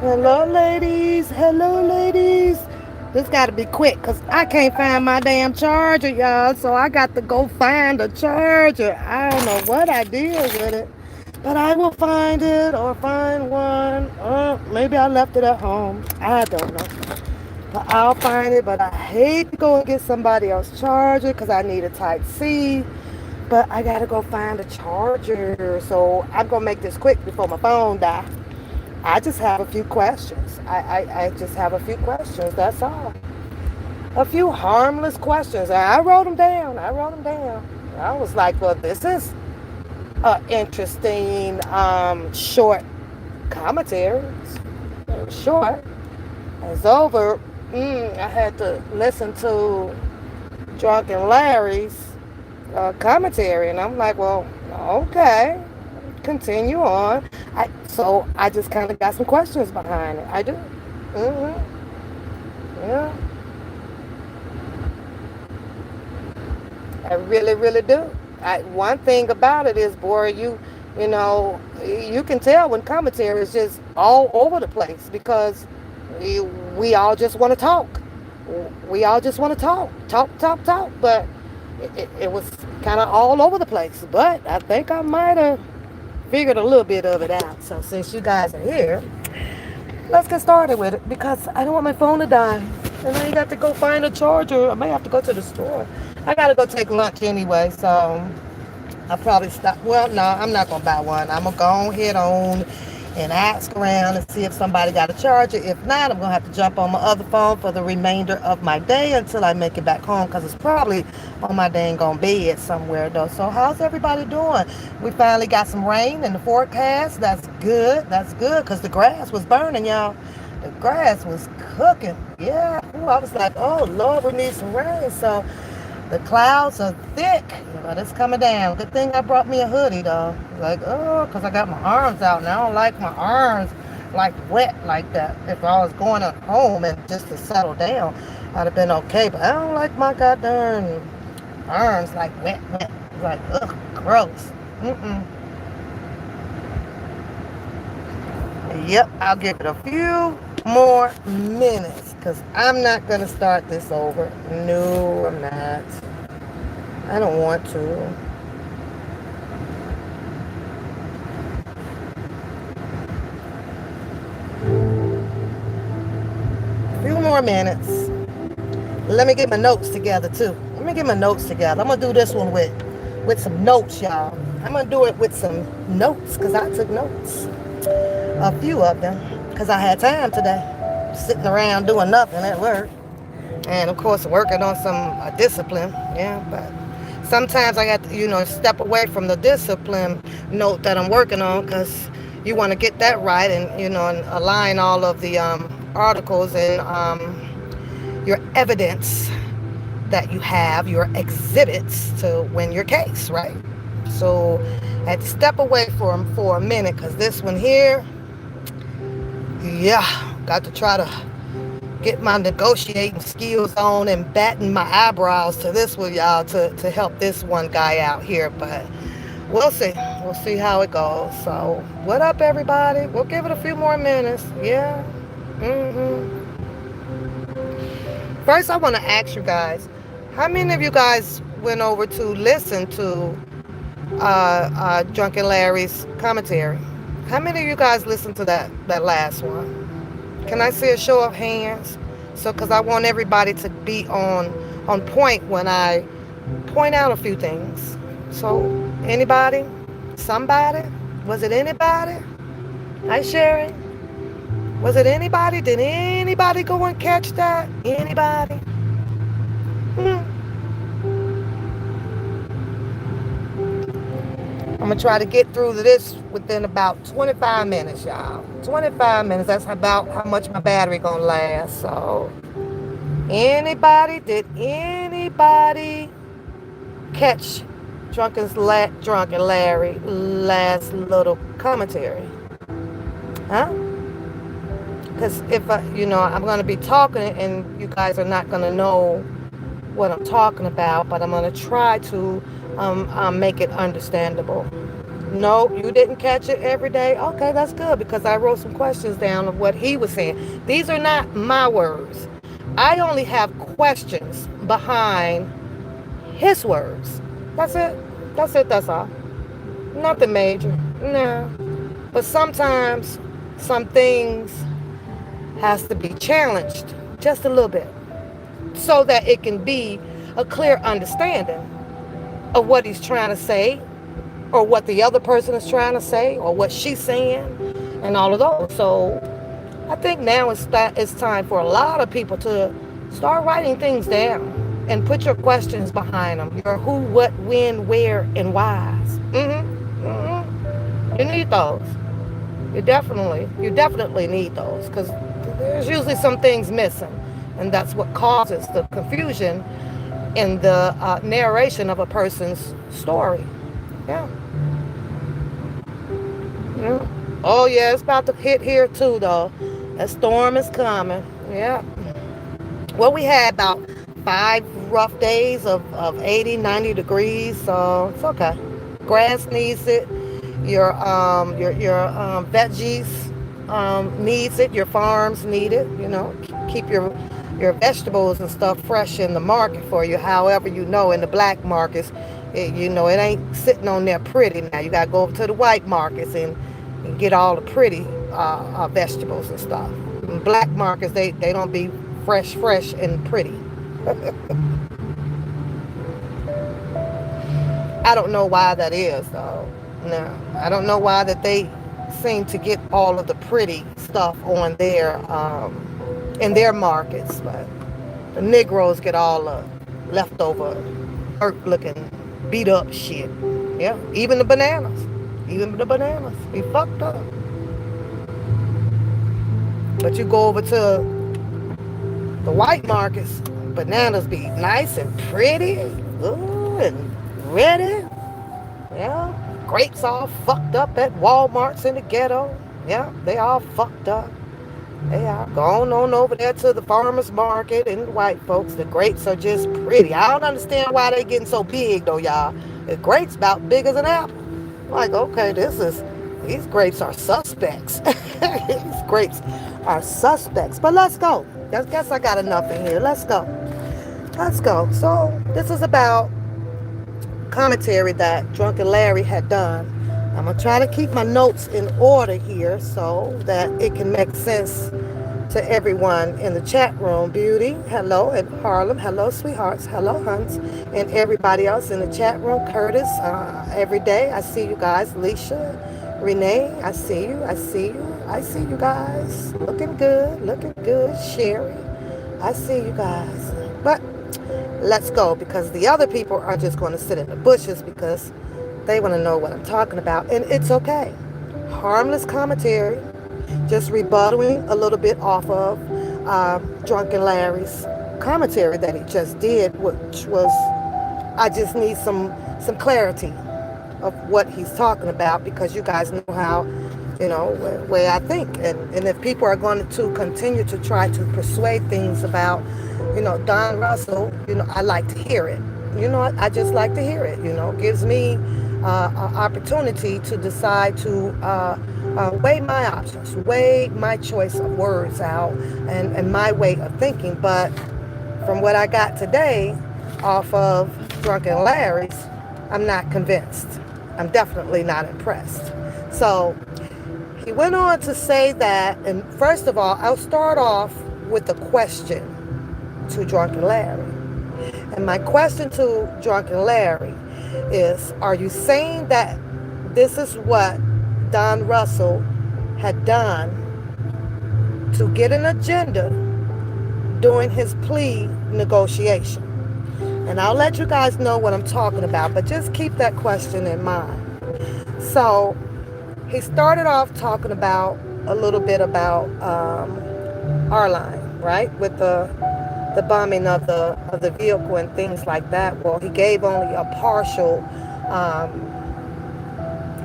Hello, ladies. Hello, ladies. This got to be quick because I can't find my damn charger, y'all. So I got to go find a charger. I don't know what I did with it, but I will find it or find one. Maybe I left it at home. I don't know. But I'll find it. But I hate to go and get somebody else's charger because I need a type C. But I got to go find a charger. So I'm going to make this quick before my phone dies. I just have a few questions. I just have a few questions. That's all. A few harmless questions. I wrote them down. I wrote them down. I was like, well, this is an interesting short commentary. It was short. It's over. I had to listen to Drunken Larry's commentary, and I'm like, well, okay, continue on. So I just kind of got some questions behind it. I do. Yeah, I really, really do. One thing about it is, boy, you know, you can tell when commentary is just all over the place because we all just want to talk. We all just want to talk. But it was kind of all over the place. But I think I might have figured a little bit of it out. So since you guys are here, let's get started with it because I don't want my phone to die. And I got to go find a charger. I may have to go to the store. I got to go take lunch anyway, so I'll probably stop. Well, no, I'm not going to buy one. I'm going to go ahead on and ask around and see if somebody got a charger. If not, I'm going to have to jump on my other phone for the remainder of my day until I make it back home because it's probably on my dang on bed somewhere, though. So how's everybody doing? We finally got some rain in the forecast. That's good. That's good because the grass was burning, y'all. The grass was cooking. Yeah. Ooh, I was like, oh, Lord, we need some rain. So the clouds are thick, but it's coming down. Good thing I brought me a hoodie, though. Like, oh, because I got my arms out, and I don't like my arms, like, wet like that. If I was going at home and just to settle down, I'd have been okay. But I don't like my goddamn arms, like, wet. Like, ugh, gross. Yep, I'll give it a few more minutes because I'm not going to start this over. No, I'm not. I don't want to. A few more minutes. Let me get my notes together too. Let me get my notes together. I'm going to do this one with some notes, y'all. I'm going to do it with some notes because I took notes. A few of them because I had time today. Sitting around doing nothing at work. And of course working on some discipline. Yeah, but sometimes I got to, step away from the discipline note that I'm working on because you want to get that right and, and align all of the articles and your evidence that you have, your exhibits to win your case, right? So I had to step away for a minute because this one here, yeah, got to try to get my negotiating skills on and batten my eyebrows to this one, y'all, to help this one guy out here. But we'll see. We'll see how it goes. So, what up, everybody? We'll give it a few more minutes. Yeah. First, I want to ask you guys, how many of you guys went over to listen to Drunken Larry's commentary? How many of you guys listened to that last one? Can I see a show of hands? So, because I want everybody to be on point when I point out a few things. So, anybody? Somebody? Was it anybody? Hi, Sherry. Was it anybody? Did anybody go and catch that? Anybody? I'm going to try to get through this within about 25 minutes, y'all. 25 minutes. That's about how much my battery going to last. So, did anybody catch Drunken Larry last little commentary? Huh? Because if I'm going to be talking and you guys are not going to know what I'm talking about, but I'm going to try to make it understandable. No, you didn't catch it every day. Okay, that's good because I wrote some questions down of what he was saying. These are not my words. I only have questions behind his words. That's it. That's it. That's all. Nothing major. No. But sometimes some things has to be challenged just a little bit so that it can be a clear understanding of what he's trying to say or what the other person is trying to say or what she's saying and all of those. So I think now it's time for a lot of people to start writing things down and put your questions behind them. Your who, what, when, where, and whys. You need those. You definitely need those because there's usually some things missing, and that's what causes the confusion in the narration of a person's story. Yeah. Yeah. Oh yeah, it's about to hit here too, though. A storm is coming. Yeah. Well, we had about 5 rough days of 80, 90 degrees, so it's okay. Grass needs it. Your veggies needs it. Your farms need it. Keep your vegetables and stuff fresh in the market for you. However, in the black markets, it ain't sitting on there pretty. Now you gotta go over to the white markets and get all the pretty vegetables and stuff. In black markets, they don't be fresh and pretty. I don't know why that is though. No, I don't know why that they seem to get all of the pretty stuff on their in their markets, but the Negroes get all the leftover, dirt looking, beat up shit. Yeah, even the bananas be fucked up. But you go over to the white markets, bananas be nice and pretty, ooh, and ready. Yeah, grapes all fucked up at Walmart's in the ghetto. Yeah, they all fucked up. They are going on over there to the farmer's market and the white folks. The grapes are just pretty. I don't understand why they getting so big though, y'all. The grapes about big as an apple. Like, okay, these grapes are suspects. These grapes are suspects. But let's go. I guess I got enough in here. Let's go. Let's go. So this is about commentary that Drunken Larry had done. I'm going to try to keep my notes in order here so that it can make sense to everyone in the chat room. Beauty, hello, and Harlem, hello, sweethearts, hello, huns, and everybody else in the chat room. Curtis, every day, I see you guys. Leisha, Renee, I see you, I see you, I see you guys. Looking good. Sherry, I see you guys. But let's go because the other people are just going to sit in the bushes because they want to know what I'm talking about, and it's okay. Harmless commentary, just rebuttaling a little bit off of Drunken Larry's commentary that he just did, which was, I just need some clarity of what he's talking about because you guys know how, way I think. And if people are going to continue to try to persuade things about, Don Russell, I like to hear it. I just like to hear it. Gives me an opportunity to decide to weigh my options, weigh my choice of words out, and my way of thinking. But from what I got today off of Drunken Larry's, I'm not convinced. I'm definitely not impressed. So he went on to say that, and first of all, I'll start off with a question to Drunken Larry. And my question to Drunken Larry is, are you saying that this is what Don Russell had done to get an agenda during his plea negotiation? And I'll let you guys know what I'm talking about, but just keep that question in mind. So he started off talking about a little bit about Arline, right? With the bombing of the vehicle and things like that. Well, he gave only a partial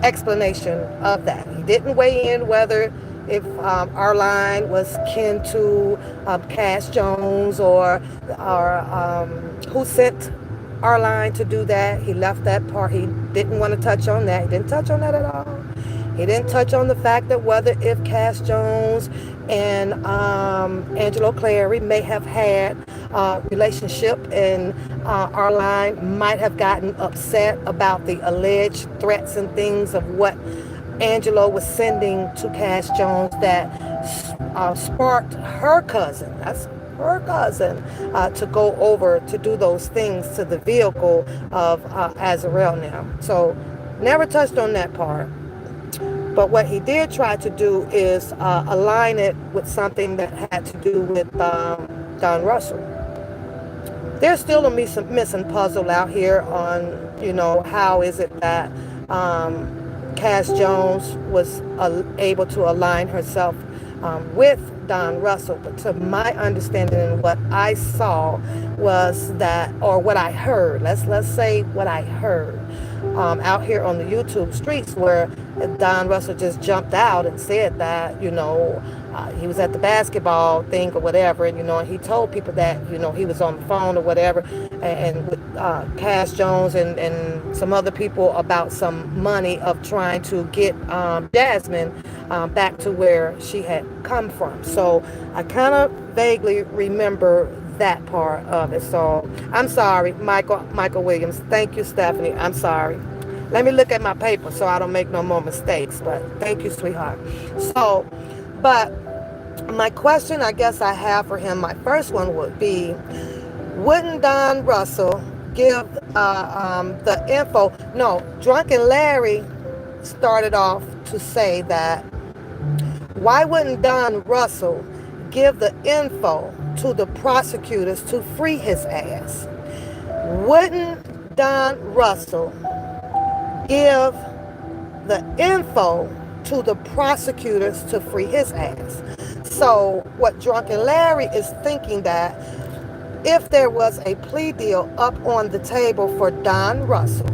explanation of that. He didn't weigh in whether if Arline was kin to Cash Jones or who sent Arline to do that. He left that part. He didn't want to touch on that. He didn't touch on that at all. He didn't touch on the fact that whether if Cass Jones and Angelo Clary may have had a relationship, and Arline might have gotten upset about the alleged threats and things of what Angelo was sending to Cass Jones that sparked her cousin. That's her cousin to go over to do those things to the vehicle of Azarel now. So never touched on that part. But what he did try to do is align it with something that had to do with Don Russell. There's still a missing puzzle out here on, how is it that Cass Jones was able to align herself with Don Russell. But to my understanding and what I saw was that, or what I heard, let's say what I heard out here on the YouTube streets, where Don Russell just jumped out and said that, he was at the basketball thing or whatever, and he told people that, he was on the phone or whatever, and with Cass Jones and some other people about some money of trying to get Jasmine back to where she had come from. So I kind of vaguely remember that part of it. So I'm sorry, Michael Williams. Thank you, Stephanie. I'm sorry. Let me look at my paper so I don't make no more mistakes. But thank you, sweetheart. So, but my question I guess I have for him, my first one would be, wouldn't Don Russell give the info? No, Drunken Larry started off to say that, why wouldn't Don Russell give the info to the prosecutors to free his ass? Wouldn't Don Russell give the info to the prosecutors to free his ass? So what Drunken Larry is thinking, that if there was a plea deal up on the table for Don Russell,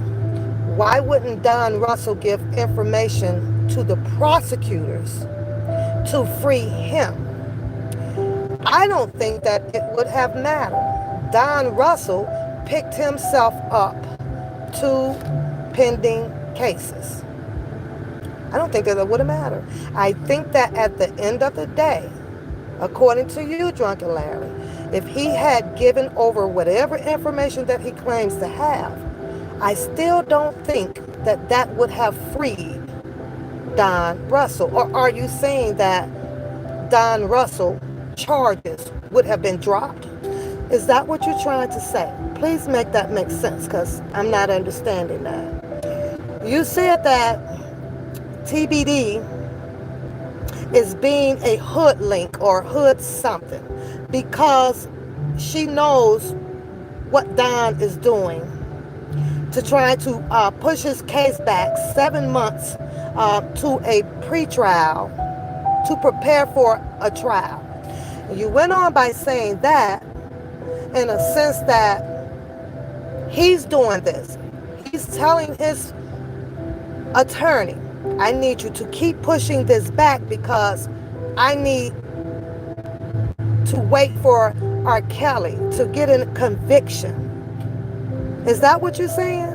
why wouldn't Don Russell give information to the prosecutors to free him? I don't think that it would have mattered. Don Russell picked himself up 2 pending cases. I don't think that it would have mattered. I think that at the end of the day, according to you, Drunken Larry, if he had given over whatever information that he claims to have, I still don't think that that would have freed Don Russell. Or are you saying that Don Russell charges would have been dropped? Is that what you're trying to say? Please make that make sense, because I'm not understanding that. You said that TBD is being a hoodlink or hood something because she knows what Don is doing to try to push his case back 7 months to a pretrial to prepare for a trial. You went on by saying that in a sense that he's doing this. He's telling his attorney, I need you to keep pushing this back because I need to wait for R. Kelly to get a conviction. Is that what you're saying?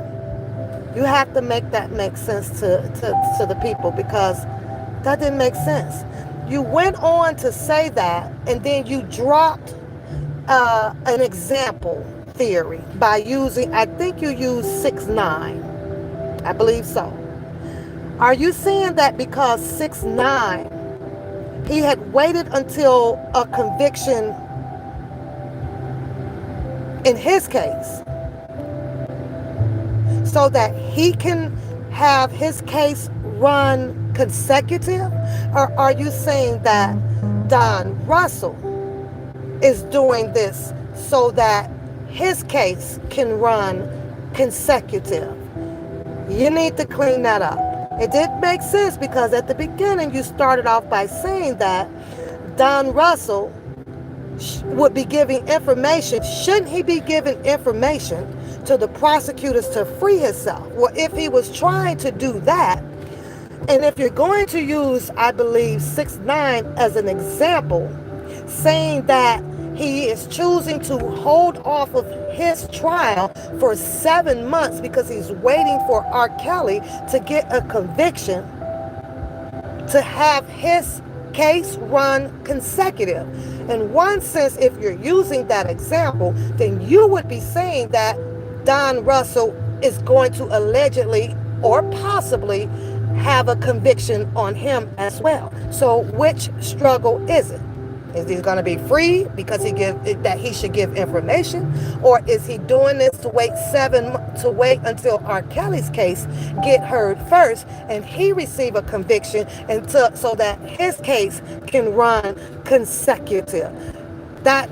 You have to make that make sense to the people, because that didn't make sense. You went on to say that, and then you dropped an example theory by using, I think you used 6ix9ine. I believe so. Are you saying that because 6ix9ine, he had waited until a conviction in his case so that he can have his case run consecutive? Or are you saying that Don Russell is doing this so that his case can run consecutive? You need to clean that up. It did make sense because at the beginning you started off by saying that Don Russell would be giving information. Shouldn't he be giving information to the prosecutors to free himself? Well, if he was trying to do that, and if you're going to use, I believe, 6ix9ine as an example, saying that He is choosing to hold off of his trial for 7 months because he's waiting for R. Kelly to get a conviction to have his case run consecutive. In one sense, if you're using that example, then you would be saying that Don Russell is going to allegedly or possibly have a conviction on him as well. So which struggle is it? Is he going to be free because he should give information, or is he doing this to wait until R. Kelly's case get heard first and he receive a conviction so that his case can run consecutive? I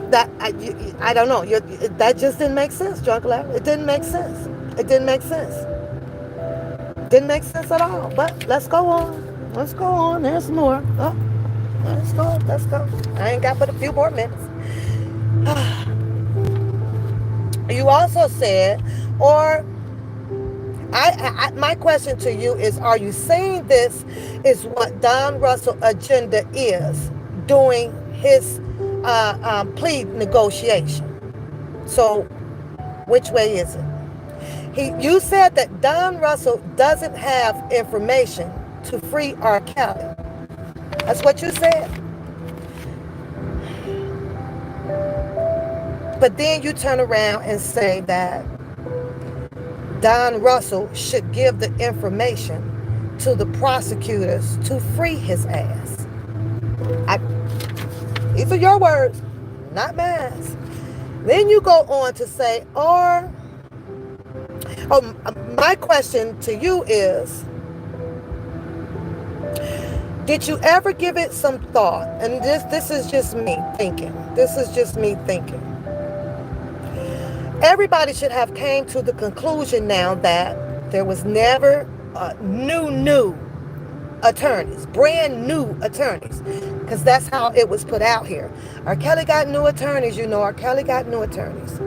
don't know. That just didn't make sense, Drunk Larry. It didn't make sense. It didn't make sense. Didn't make sense at all. But let's go on. Let's go on. There's more. Oh. Let's go. Let's go. I ain't got but a few more minutes. You also said, or my question to you is, are you saying this is what Don Russell agenda is during his plea negotiation? So, which way is it? You said that Don Russell doesn't have information to free R. Kelly. That's what you said. But then you turn around and say that Don Russell should give the information to the prosecutors to free his ass. These are your words, not mine. Then you go on to say, my question to you is, did you ever give it some thought? And this is just me thinking. This is just me thinking. Everybody should have came to the conclusion now that there was never new attorneys, brand new attorneys, because that's how it was put out here. R. Kelly got new attorneys, R. Kelly got new attorneys.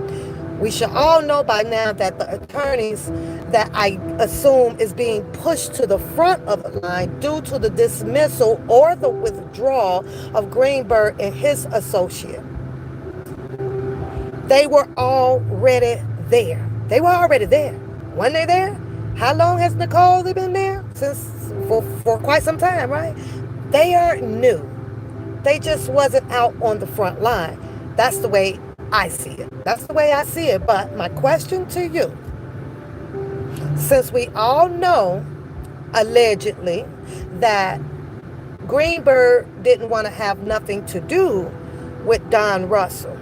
We should all know by now that the attorneys that I assume is being pushed to the front of the line due to the dismissal or the withdrawal of Greenberg and his associate. They were already there. They were already there. When they there? How long has Nicole been there? For quite some time, right? They aren't new. They just wasn't out on the front line. That's the way I see it. That's the way I see it. But my question to you, since we all know, allegedly, that Greenberg didn't want to have nothing to do with Don Russell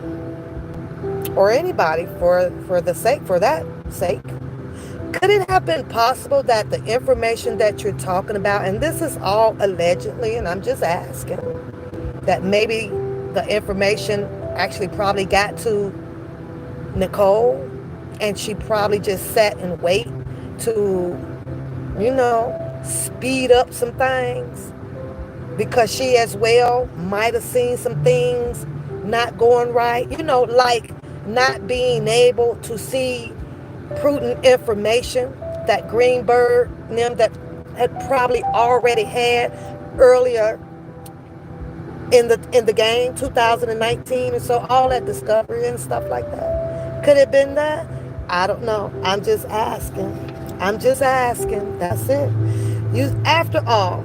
or anybody for that sake, could it have been possible that the information that you're talking about, and this is all allegedly, and I'm just asking, that maybe the information actually probably got to Nicole and she probably just sat and wait to, speed up some things because she as well might have seen some things not going right, like not being able to see prudent information that Greenberg and them that had probably already had earlier in the game, 2019, and so all that discovery and stuff like that. Could it have been that? I don't know. I'm just asking. That's it. After all,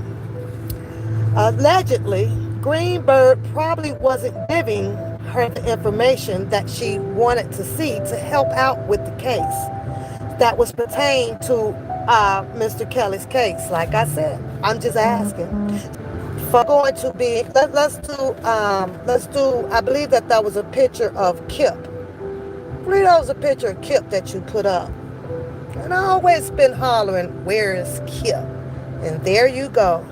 allegedly, Greenberg probably wasn't giving her the information that she wanted to see to help out with the case that was pertained to Mr. Kelly's case. Like I said, I'm just asking. For going to be, let's do. I believe that was a picture of Kip. I believe that was a picture of Kip that you put up. And I always been hollering, where is Kip? And there you go,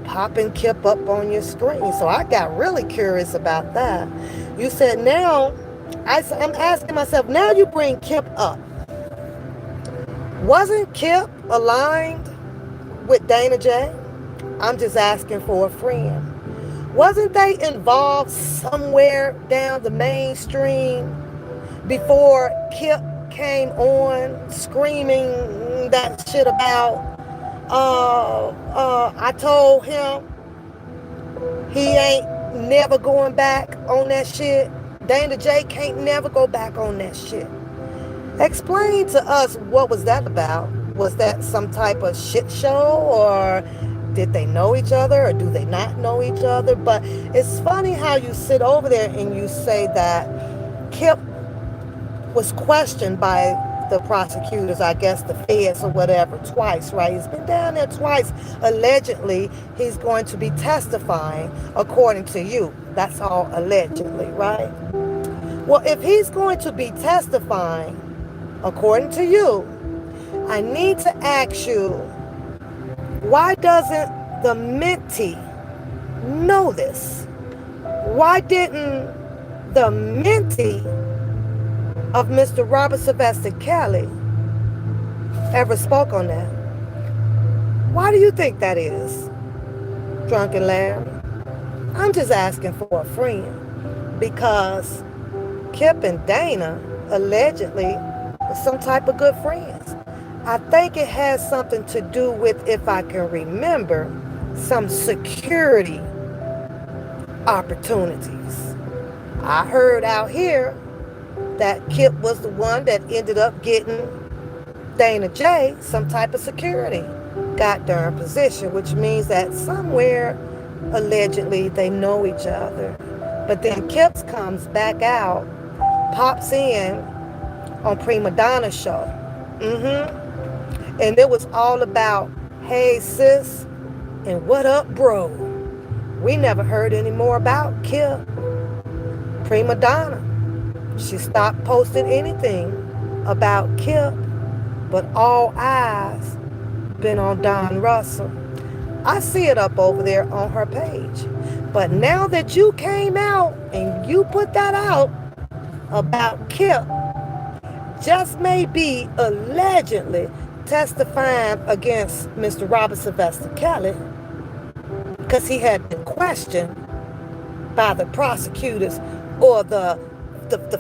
popping Kip up on your screen. So I got really curious about that. You said now, I'm asking myself, now you bring Kip up. Wasn't Kip aligned with Dana J? I'm just asking for a friend. Wasn't they involved somewhere down the mainstream before Kip came on screaming that shit about, I told him he ain't never going back on that shit. Dana J can't never go back on that shit. Explain to us, what was that about? Was that some type of shit show, or did they know each other, or do they not know each other? But it's funny how you sit over there and you say that Kip was questioned by the prosecutors, I guess the feds or whatever, twice, right? He's been down there twice. Allegedly, he's going to be testifying, according to you. That's all allegedly, right? Well, if he's going to be testifying, according to you, I need to ask you, why doesn't the mentee know this? Why didn't the mentee of Mr. Robert Sylvester Kelly ever spoke on that? Why do you think that is, Drunken Larry? I'm just asking for a friend, because Kip and Dana allegedly were some type of good friends. I think it has something to do with, if I can remember, some security opportunities. I heard out here that Kip was the one that ended up getting Dana J some type of security goddamn position, which means that somewhere allegedly they know each other. But then Kip comes back out, pops in on Prima Donna's show. And it was all about, hey sis, and what up bro. We never heard any more about Kip. Prima Donna, she stopped posting anything about Kip, but all eyes been on Don Russell. I see it up over there on her page. But now that you came out and you put that out about Kip, just maybe allegedly testifying against Mr. Robert Sylvester Kelly, because he had been questioned by the prosecutors or the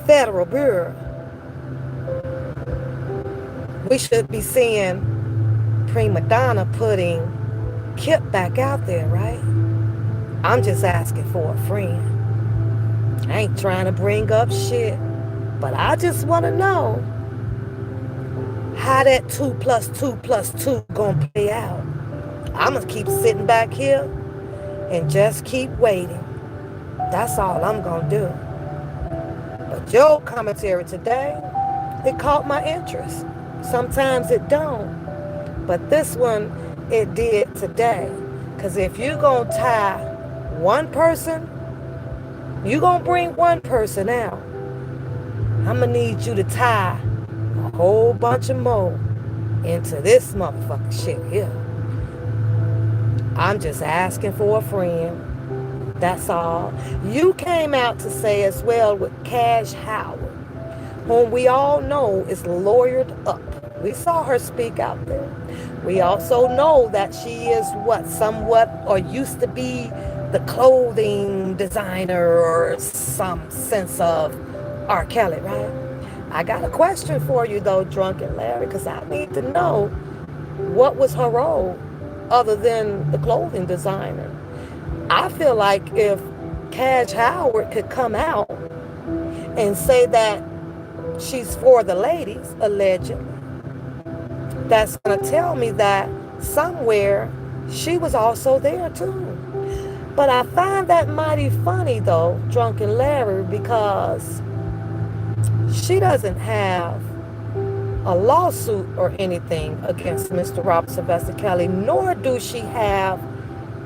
federal bureau. We should be seeing Prima Donna putting Kip back out there, right? I'm just asking for a friend. I ain't trying to bring up shit, but I just want to know how that 2 plus 2 plus 2 gonna play out. I'm gonna keep sitting back here and just keep waiting. That's all I'm gonna do. But your commentary today, it caught my interest. Sometimes it don't, but this one, it did today. Because if you gonna tie one person, you gonna bring one person out, I'm gonna need you to tie a whole bunch of more into this motherfucking shit here. I'm just asking for a friend. That's all. You came out to say as well with Cash Howard, whom we all know is lawyered up. We saw her speak out there. We also know that she is somewhat, or used to be, the clothing designer or some sense of R. Kelly, right? I got a question for you though, Drunken Larry, because I need to know, what was her role other than the clothing designer? I feel like if Cash Howard could come out and say that she's for the ladies, allegedly, that's going to tell me that somewhere she was also there too. But I find that mighty funny though, Drunken Larry, because she doesn't have a lawsuit or anything against Mr. Robert Sylvester Kelly, nor do she have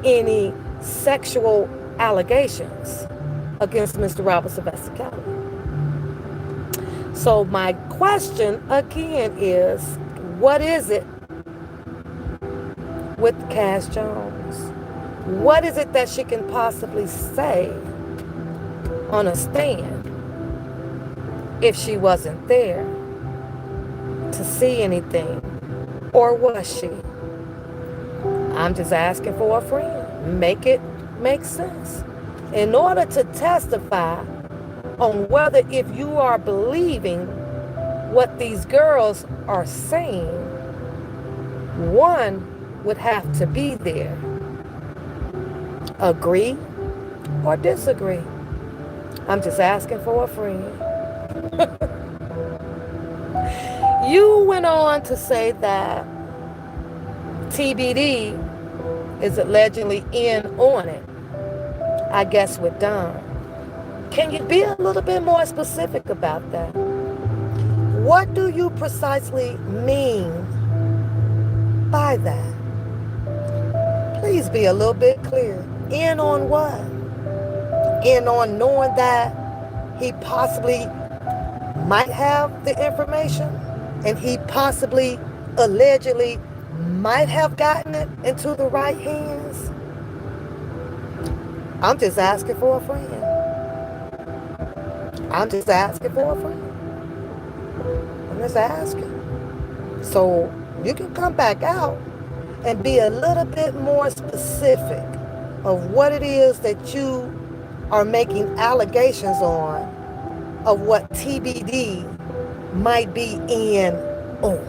any sexual allegations against Mr. Robert Sylvester Kelly. So my question again is, what is it with Cash Jones? What is it that she can possibly say on a stand if she wasn't there to see anything? Or was she? I'm just asking for a friend. Make it make sense. In order to testify on whether, if you are believing what these girls are saying, one would have to be there. Agree or disagree. I'm just asking for a friend. You went on to say that TBD is allegedly in on it. I guess with Don. Can you be a little bit more specific about that? What do you precisely mean by that? Please be a little bit clear. In on what? In on knowing that he possibly might have the information and he possibly, allegedly, might have gotten it into the right hands? I'm just asking for a friend. I'm just asking for a friend. I'm just asking. So you can come back out and be a little bit more specific of what it is that you are making allegations on, of what TBD might be in on.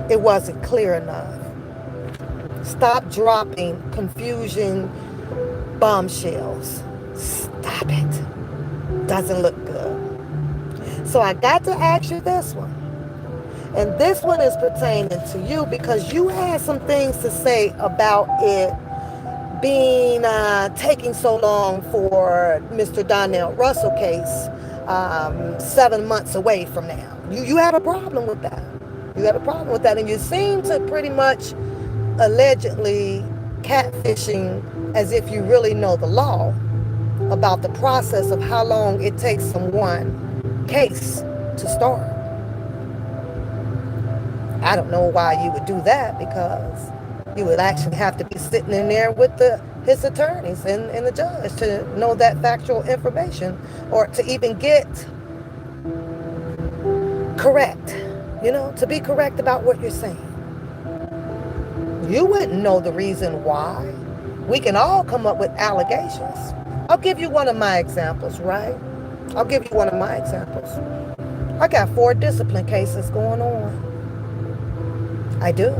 It wasn't clear enough. Stop dropping confusion bombshells. Stop it. Doesn't look good. So I got to ask you this one. And this one is pertaining to you because you had some things to say about it being taking so long for Mr. Donnell Russell case, 7 months away from now. You have a problem with that. You have a problem with that. And you seem to pretty much allegedly catfishing as if you really know the law about the process of how long it takes someone case to start. I don't know why you would do that, because you would actually have to be sitting in there with his attorneys and the judge to know that factual information, or to even get correct, to be correct about what you're saying. You wouldn't know the reason why. We can all come up with allegations. I'll give you one of my examples, right? I'll give you one of my examples. I got 4 discipline cases going on. I do.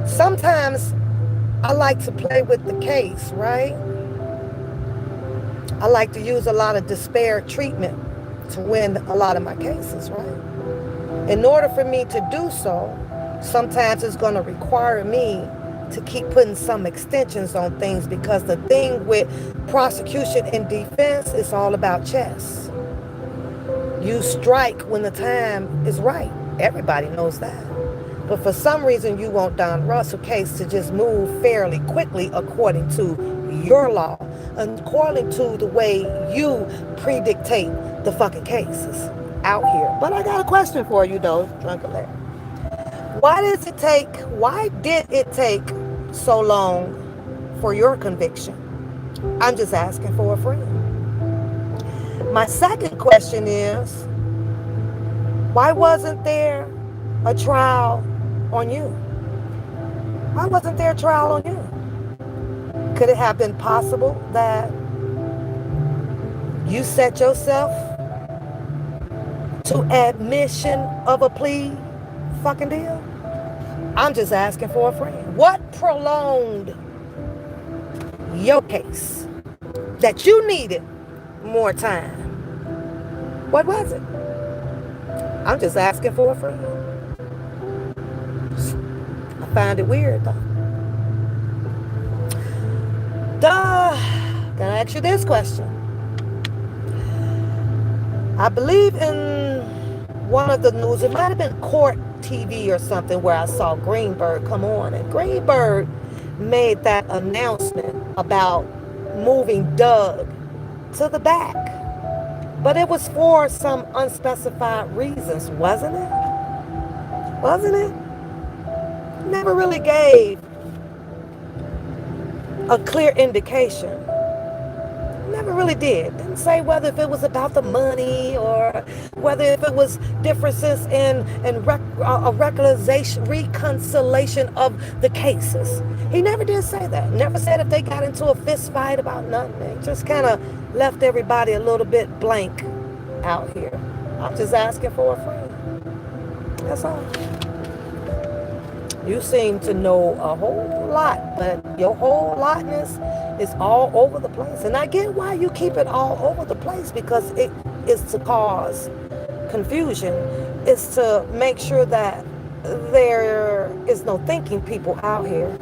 Sometimes I like to play with the case, right? I like to use a lot of disparate treatment to win a lot of my cases, right? In order for me to do so, sometimes it's going to require me to keep putting some extensions on things, because the thing with prosecution and defense is all about chess. You strike when the time is right. Everybody knows that. But for some reason, you want Don Russell case to just move fairly quickly according to your law, and according to the way you predictate the fucking cases out here. But I got a question for you, though, Drunken Larry. Why did it take so long for your conviction? I'm just asking for a friend. My second question is, why wasn't there a trial on you? Why wasn't there a trial on you? Could it have been possible that you set yourself to admission of a plea fucking deal? I'm just asking for a friend. What prolonged your case that you needed more time? What was it? I'm just asking for a friend. I find it weird, though. Gonna ask you this question. I believe in one of the news, it might have been Court TV or something, where I saw Greenberg come on, and Greenberg made that announcement about moving Doug to the back. But it was for some unspecified reasons, wasn't it? Wasn't it? Never really gave a clear indication. Never really did. Didn't say whether if it was about the money, or whether if it was differences in a reconciliation of the cases. He never did say that. Never said if they got into a fist fight about nothing. He just kind of left everybody a little bit blank out here. I'm just asking for a friend. That's all. You seem to know a whole lot, but your whole lotness It's all over the place. And I get why you keep it all over the place, because it is to cause confusion. It's to make sure that there is no thinking people out here.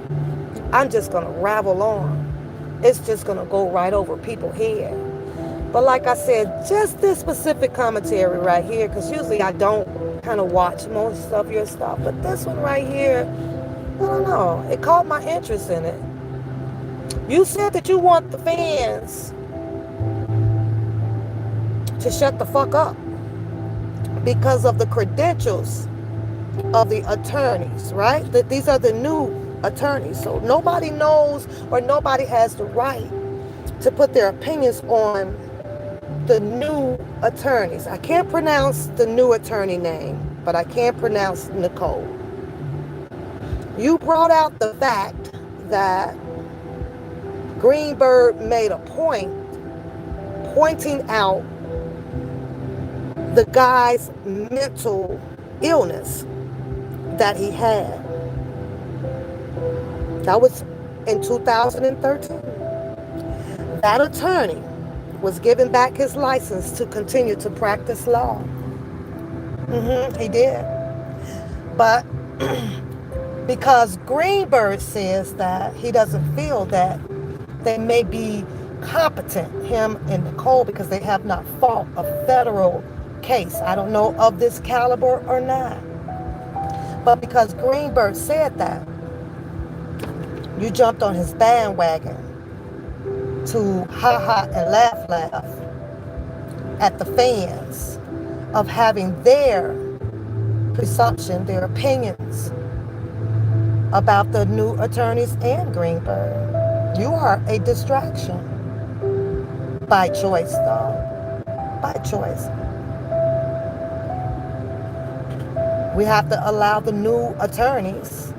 I'm just going to ravel on. It's just going to go right over people's head. But like I said, just this specific commentary right here, because usually I don't kind of watch most of your stuff, but this one right here, I don't know, it caught my interest in it. You said that you want the fans to shut the fuck up because of the credentials of the attorneys, right? That these are the new attorneys. So nobody knows, or nobody has the right to put their opinions on the new attorneys. I can't pronounce the new attorney name, but I can pronounce Nicole. You brought out the fact that Greenberg made a point pointing out the guy's mental illness that he had. That was in 2013. That attorney was given back his license to continue to practice law. He did. But because Greenberg says that he doesn't feel that they may be competent, him and Nicole, because they have not fought a federal case. I don't know of this caliber or not. But because Greenberg said that, you jumped on his bandwagon to ha and laugh at the fans of having their presumption, their opinions about the new attorneys and Greenberg. You are a distraction. By choice, though. By choice. We have to allow the new attorneys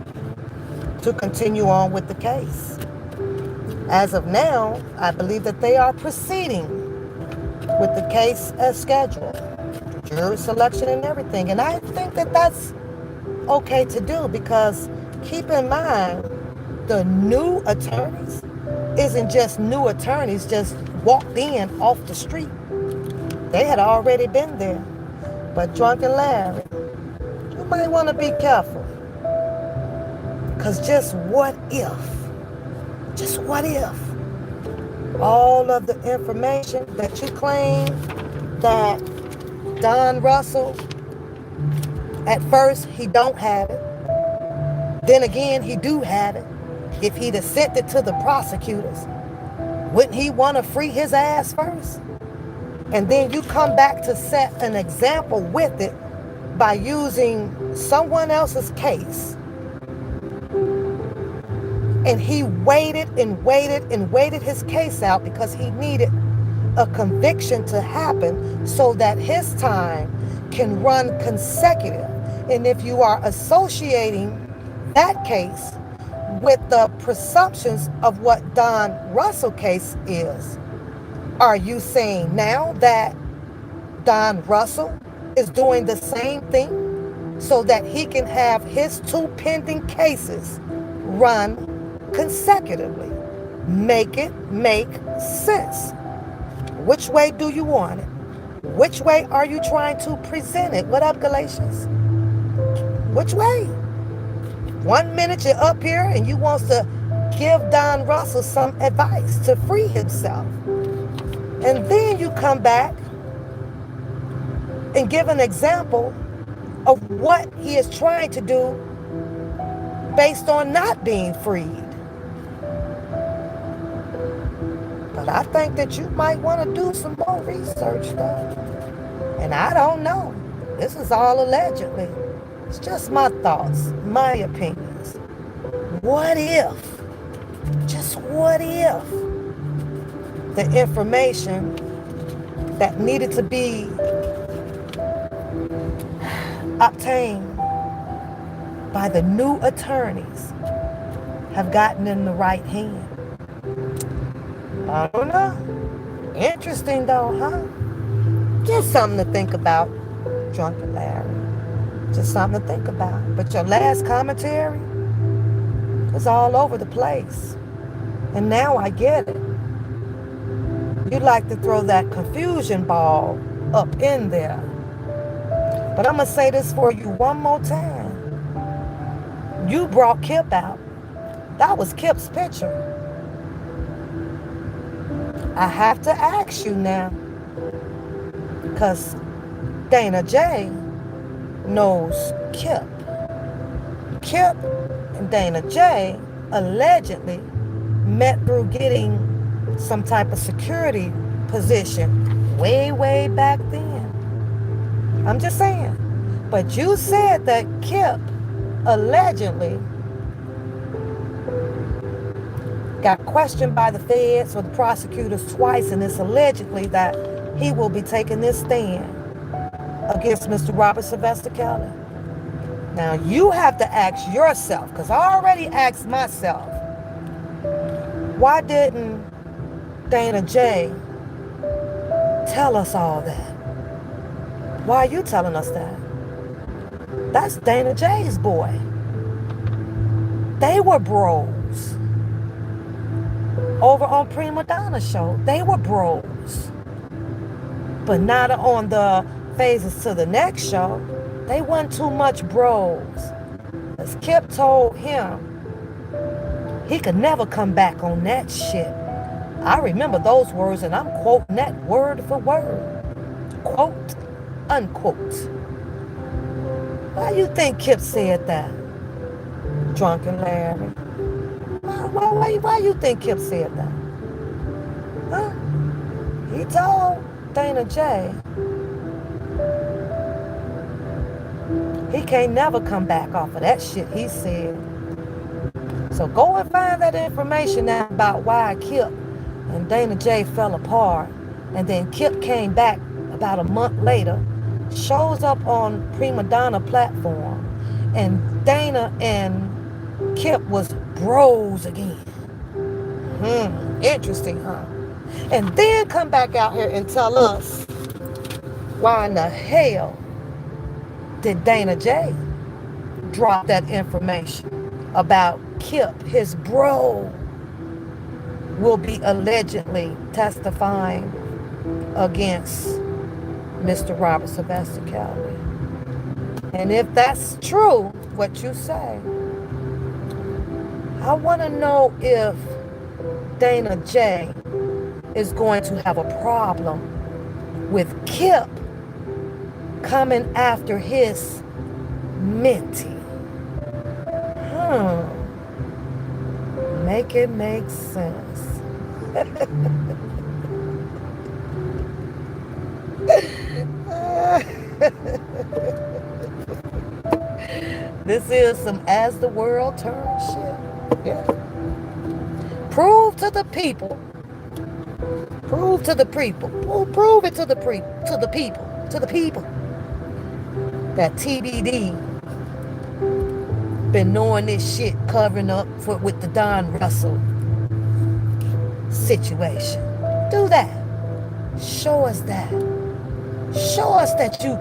to continue on with the case. As of now, I believe that they are proceeding with the case as scheduled. Jury selection and everything. And I think that that's okay to do, because keep in mind, the new attorneys isn't just new attorneys just walked in off the street. They had already been there. But Drunken Larry, you might want to be careful. Because just what if all of the information that you claim that Don Russell, at first he don't have it, then again he do have it. If he'd have sent it to the prosecutors, wouldn't he want to free his ass first? And then you come back to set an example with it by using someone else's case. And he waited his case out because he needed a conviction to happen so that his time can run consecutive. And if you are associating that case with the presumptions of what Don Russell case is, are you saying now that Don Russell is doing the same thing so that he can have his two pending cases run consecutively? Make it make sense. Which way do you want it? Which way are you trying to present it? What up, Galatians? Which way? 1 minute you're up here and you want to give Don Russell some advice to free himself. And then you come back and give an example of what he is trying to do based on not being freed. But I think that you might want to do some more research, though. And I don't know. This is all allegedly. It's just my thoughts, my opinions. What if, just what if, the information that needed to be obtained by the new attorneys have gotten in the right hand? I don't know. Interesting though, huh? Just something to think about, Drunken Larry. Just something to think about. But your last commentary was all over the place. And now I get it. You like to throw that confusion ball up in there. But I'm going to say this for you one more time. You brought Kip out. That was Kip's picture. I have to ask you now, because Dana J knows Kip. Kip and Dana J allegedly met through getting some type of security position way, way back then. I'm just saying. But you said that Kip allegedly got questioned by the feds or the prosecutors twice, and it's allegedly that he will be taking this stand against Mr. Robert Sylvester Kelly. Now you have to ask yourself, because I already asked myself, why didn't Dana J tell us all that? Why are you telling us that? That's Dana J's boy. They were bros. Over on Prima Donna's show, they were bros. But not on the Phases to the Next show. They weren't too much bros. As Kip told him, he could never come back on that shit. I remember those words, and I'm quoting that word for word. Quote, unquote. Why you think Kip said that? Drunken Larry. Why you think Kip said that? Huh? He told Dana J he can't never come back off of that shit he said. So go and find that information out about why Kip and Dana J fell apart. And then Kip came back about a month later, shows up on Prima Donna platform, and Dana and Kip was bros again. Interesting, huh? And then come back out here and tell us why in the hell did Dana J drop that information about Kip, his bro, will be allegedly testifying against Mr. Robert Sylvester Kelly. And if that's true, what you say, I want to know if Dana J is going to have a problem with Kip coming after his mentee. Make it make sense. This is some As the World Turns shit. Yeah. Prove to the people. Prove to the people. Prove it to the people. To the people. That TBD been knowing this shit, covering up with the Don Russell situation. Do that. Show us that. Show us that you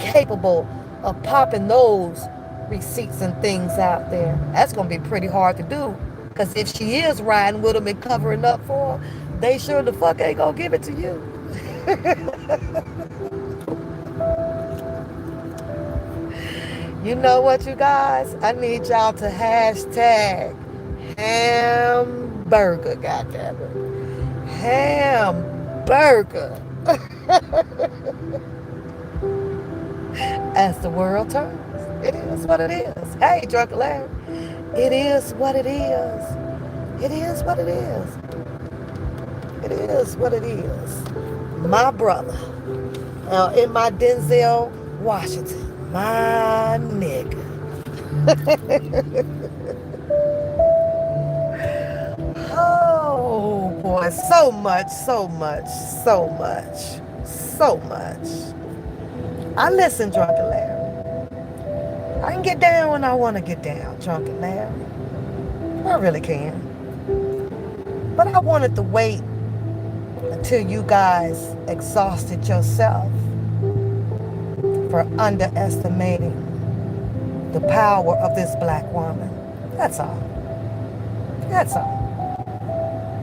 capable of popping those receipts and things out there. That's gonna be pretty hard to do, because if she is riding with them and covering up for them, they sure the fuck ain't gonna give it to you. You know what, you guys? I need y'all to hashtag hamburger, goddammit. Hamburger. As the world turns. It is what it is. Hey, Drunken Larry. It is what it is. It is what it is. It is what it is. My brother. In my Denzel Washington. My nigga. Oh boy, so much, so much, so much, so much. I listen, Drunken Larry. I can get down when I want to get down, Drunken Larry. I really can. But I wanted to wait until you guys exhausted yourself for underestimating the power of this black woman. That's all. That's all.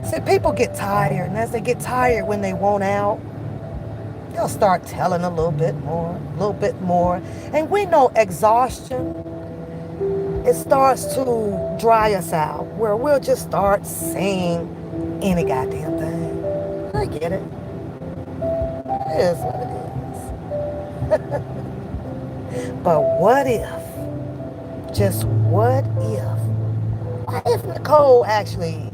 See, people get tired, and as they get tired when they want out, they'll start telling a little bit more, a little bit more. And we know exhaustion, it starts to dry us out, where we'll just start saying any goddamn thing. I get it. It is what it is. But what if, just what if Nicole actually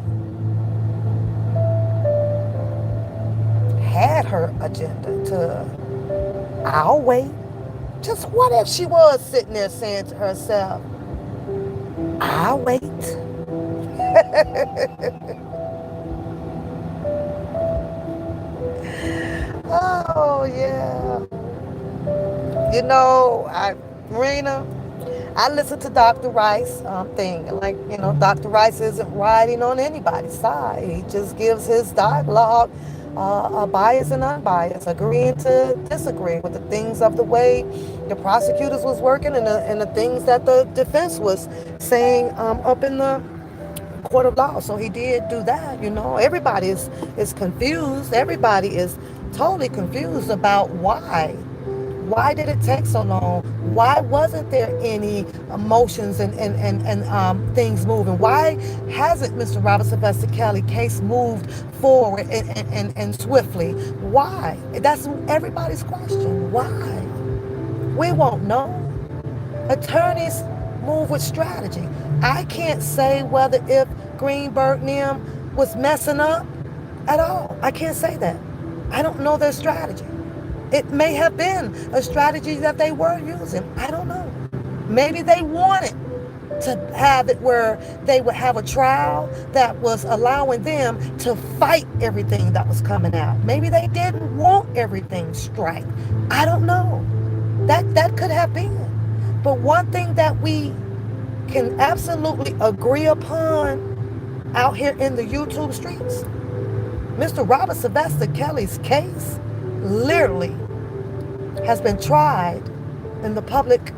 had her agenda to, I'll wait. Just what if she was sitting there saying to herself, I'll wait. Oh, yeah. Marina, I listen to Dr. Rice. I'm thinking, like, Dr. Rice isn't riding on anybody's side. He just gives his dialogue a bias and unbiased, agreeing to disagree with the things of the way the prosecutors was working and the things that the defense was saying up in the court of law. So he did do that. Everybody is confused. Everybody is totally confused about why. Why did it take so long? Why wasn't there any emotions and things moving? Why hasn't Mr. Robert Sylvester Kelly case moved forward and swiftly? Why? That's everybody's question. Why? We won't know. Attorneys move with strategy. I can't say whether if Greenberg and them was messing up at all. I can't say that. I don't know their strategy. It may have been a strategy that they were using. I don't know. Maybe they wanted to have it where they would have a trial that was allowing them to fight everything that was coming out. Maybe they didn't want everything straight. I don't know. That could have been. But one thing that we can absolutely agree upon out here in the YouTube streets, Mr. Robert Sylvester Kelly's case literally has been tried in the public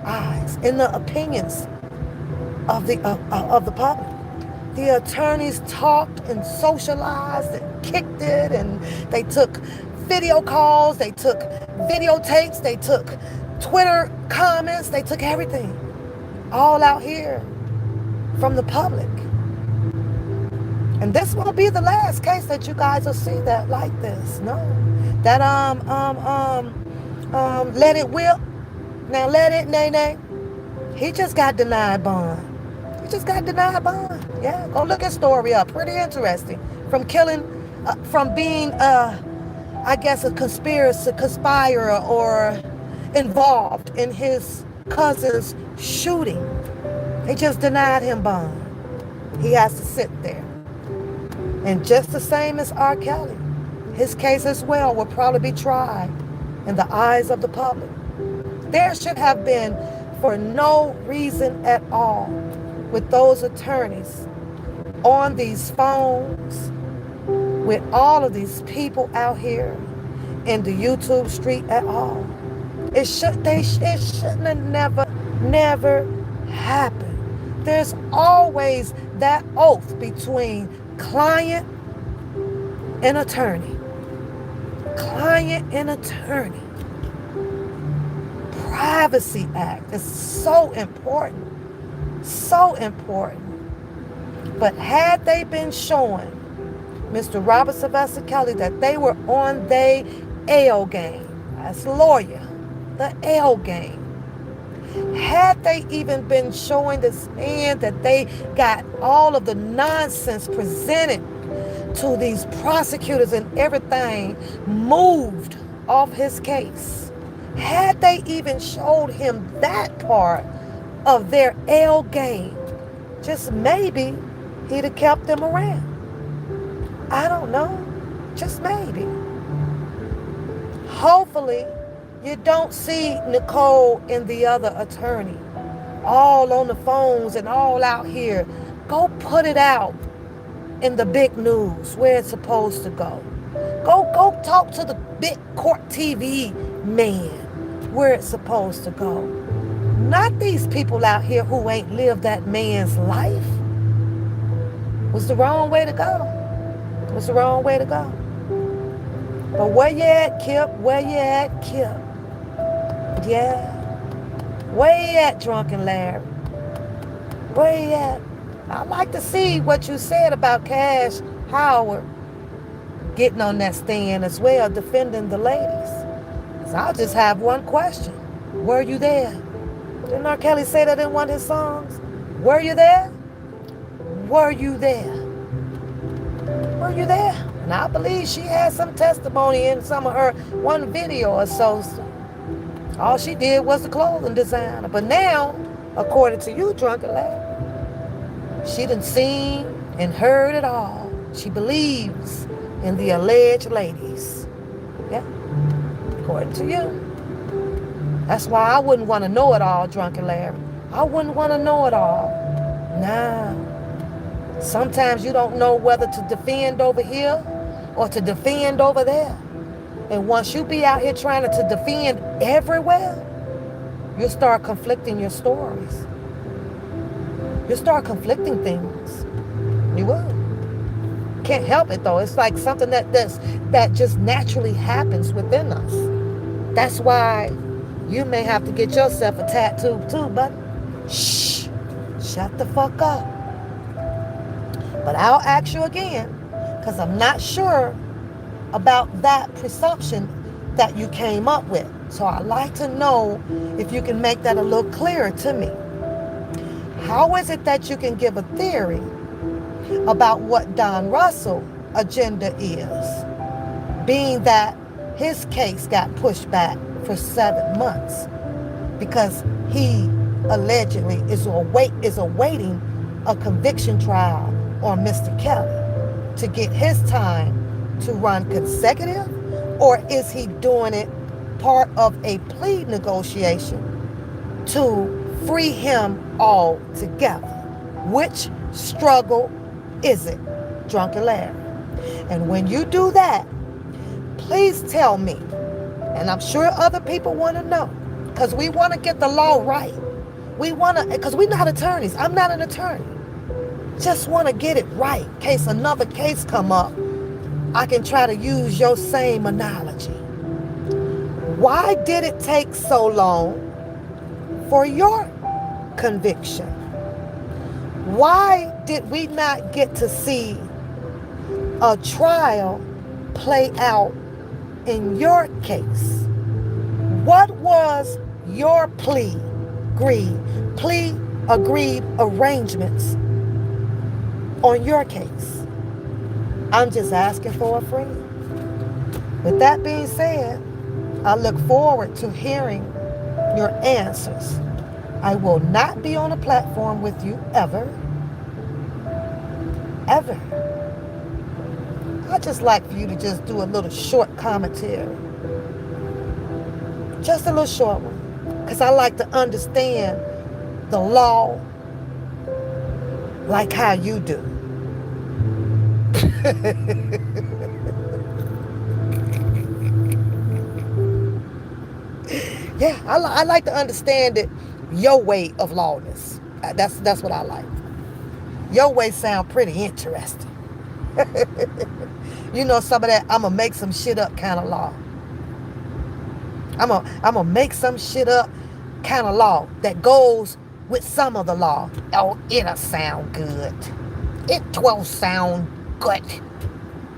eyes, in the opinions of the public. The attorneys talked and socialized and kicked it, and they took video calls, they took videotapes, they took Twitter comments, they took everything, all out here from the public. And this won't be the last case that you guys will see that like this. No. That Let It Whip. Now Let It Nay. He just got denied bond. He just got denied bond. Yeah, go look his story up. Pretty interesting. From being I guess a conspirator or involved in his cousin's shooting. They just denied him bond. He has to sit there. And just the same as R. Kelly, his case as well will probably be tried in the eyes of the public. There should have been, for no reason at all, with those attorneys on these phones, with all of these people out here in the YouTube street at all. It shouldn't have never happened. There's always that oath between client and attorney. Client and attorney. Privacy Act is so important. So important. But had they been showing Mr. Robert Sylvester Kelly that they were on their L game, as a lawyer, the L game. Had they even been showing this man that they got all of the nonsense presented to these prosecutors and everything moved off his case, had they even showed him that part of their L game, just maybe he'd have kept them around. I don't know. Just maybe. Hopefully, you don't see Nicole and the other attorney all on the phones and all out here. Go put it out in the big news where it's supposed to go. Go talk to the big court TV man where it's supposed to go. Not these people out here who ain't lived that man's life. Was the wrong way to go. Was the wrong way to go. But where you at, Kip? Where you at, Kip? Yeah. Where you at, Drunken Larry? Where you at? I'd like to see what you said about Cash Howard getting on that stand as well, defending the ladies. So I'll just have one question. Were you there? Didn't R. Kelly say that in one of his songs? Were you there? Were you there? Were you there? And I believe she had some testimony in some of her one video or so. All she did was the clothing designer. But now, according to you, Drunken Lady, she done seen and heard it all. She believes in the alleged ladies. Yeah, according to you. That's why I wouldn't want to know it all, Drunken Larry. I wouldn't want to know it all. Nah. Sometimes you don't know whether to defend over here or to defend over there. And once you be out here trying to defend everywhere, you'll start conflicting your stories. You'll start conflicting things. You will. Can't help it though. It's like something that just naturally happens within us. That's why you may have to get yourself a tattoo too, buddy. Shh. Shut the fuck up. But I'll ask you again, because I'm not sure about that presumption that you came up with. So I'd like to know if you can make that a little clearer to me. How is it that you can give a theory about what Don Russell's agenda is, being that his case got pushed back for 7 months because he allegedly is awaiting a conviction trial on Mr. Kelly to get his time to run consecutive, or is he doing it part of a plea negotiation to free him altogether? Which struggle is it, Drunken Larry? And when you do that, please tell me, and I'm sure other people want to know, because we want to get the law right. We want to, because we're not attorneys. I'm not an attorney. Just want to get it right in case another case come up. I can try to use your same analogy. Why did it take so long for your conviction? Why did we not get to see a trial play out in your case? What was your plea agreed arrangements on your case? I'm just asking for a friend. With that being said, I look forward to hearing your answers. I will not be on a platform with you ever. Ever. I'd just like for you to just do a little short commentary. Just a little short one. Because I like to understand the law like how you do. Yeah, I like to understand it your way of lawness. That's what I like. Your way sound pretty interesting. You know, some of that I'm gonna make some shit up kind of law. I'm gonna make some shit up kind of law that goes with some of the law. Oh, it'll sound good. It will sound good.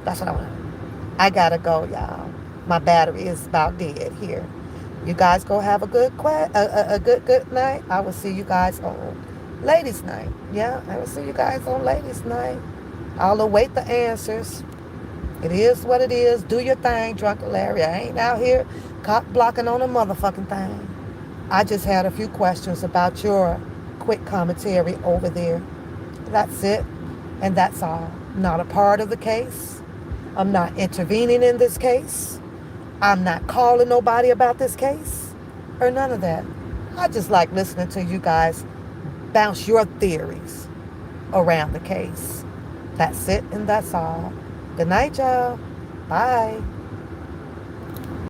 That's what I want. I gotta go, y'all. My battery is about dead here. You guys go have a good night. I will see you guys on ladies' night. Yeah, I will see you guys on ladies' night. I'll await the answers. It is what it is. Do your thing, Drunken Larry. I ain't out here cock blocking on a motherfucking thing. I just had a few questions about your quick commentary over there. That's it. And that's all. Not a part of the case. I'm not intervening in this case. I'm not calling nobody about this case or none of that. I just like listening to you guys bounce your theories around the case. That's it and that's all. Good night, y'all. Bye.